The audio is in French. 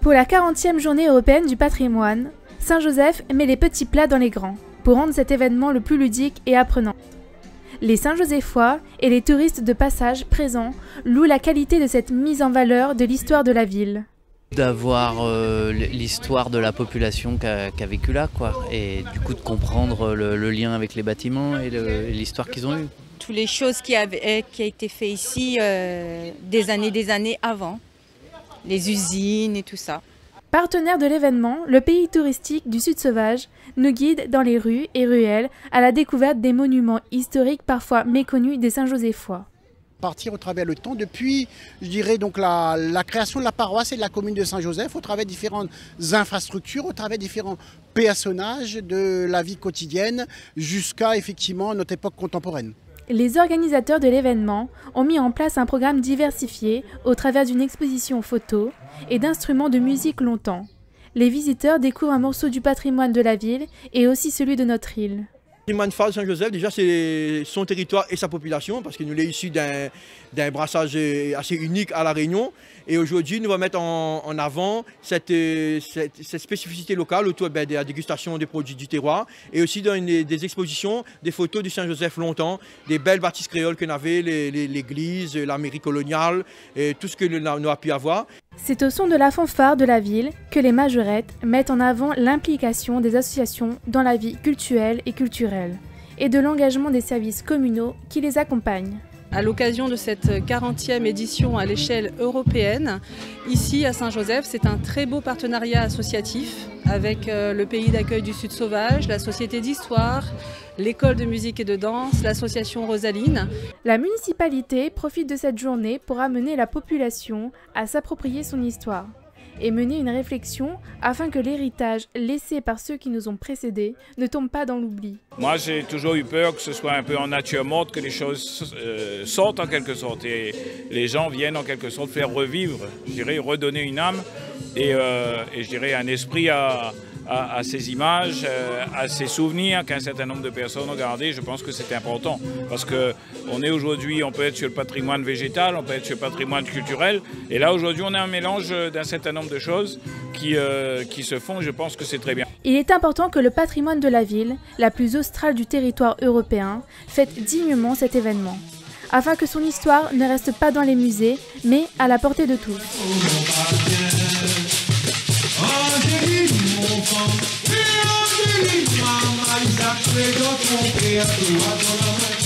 Pour la 40e journée européenne du patrimoine, Saint-Joseph met les petits plats dans les grands, pour rendre cet événement le plus ludique et apprenant. Les Saint-Josephois et les touristes de passage présents louent la qualité de cette mise en valeur de l'histoire de la ville. D'avoir l'histoire de la population qui a vécu là, quoi. Et du coup de comprendre le lien avec les bâtiments et l'histoire qu'ils ont eue. Toutes les choses qui a été faites ici des années avant, les usines et tout ça. Partenaire de l'événement, le pays touristique du Sud Sauvage nous guide dans les rues et ruelles à la découverte des monuments historiques parfois méconnus des Saint-Josephois. Partir au travers le temps depuis, je dirais, donc la création de la paroisse et de la commune de Saint-Joseph, au travers de différentes infrastructures, au travers de différents personnages de la vie quotidienne jusqu'à effectivement notre époque contemporaine. Les organisateurs de l'événement ont mis en place un programme diversifié au travers d'une exposition photo et d'instruments de musique longtemps. Les visiteurs découvrent un morceau du patrimoine de la ville et aussi celui de notre île. Le patrimoine phare de Saint-Joseph, déjà, c'est son territoire et sa population, parce qu'il nous est issu d'un brassage assez unique à La Réunion. Et aujourd'hui, nous allons mettre en avant cette spécificité locale autour de la dégustation des produits du terroir et aussi dans des expositions, des photos du Saint-Joseph longtemps, des belles bâtisses créoles qu'on avait, l'église, la mairie coloniale, et tout ce que nous avons pu avoir. C'est au son de la fanfare de la ville que les majorettes mettent en avant l'implication des associations dans la vie cultuelle et culturelle et de l'engagement des services communaux qui les accompagnent. À l'occasion de cette 40e édition à l'échelle européenne, ici à Saint-Joseph, c'est un très beau partenariat associatif avec le pays d'accueil du Sud Sauvage, la Société d'Histoire, l'école de musique et de danse, l'association Rosaline. La municipalité profite de cette journée pour amener la population à s'approprier son histoire et mener une réflexion afin que l'héritage laissé par ceux qui nous ont précédés ne tombe pas dans l'oubli. Moi, j'ai toujours eu peur que ce soit un peu en nature morte, que les choses sortent en quelque sorte et les gens viennent en quelque sorte faire revivre, je dirais, redonner une âme et je dirais un esprit à ces images, à ces souvenirs qu'un certain nombre de personnes ont gardés. Je pense que c'est important parce qu'on est aujourd'hui, on peut être sur le patrimoine végétal, on peut être sur le patrimoine culturel et là aujourd'hui on a un mélange d'un certain nombre de choses qui se font. Je pense que c'est très bien. Il est important que le patrimoine de la ville, la plus australe du territoire européen, fête dignement cet événement, afin que son histoire ne reste pas dans les musées, mais à la portée de tous. Mamãe já pegou com o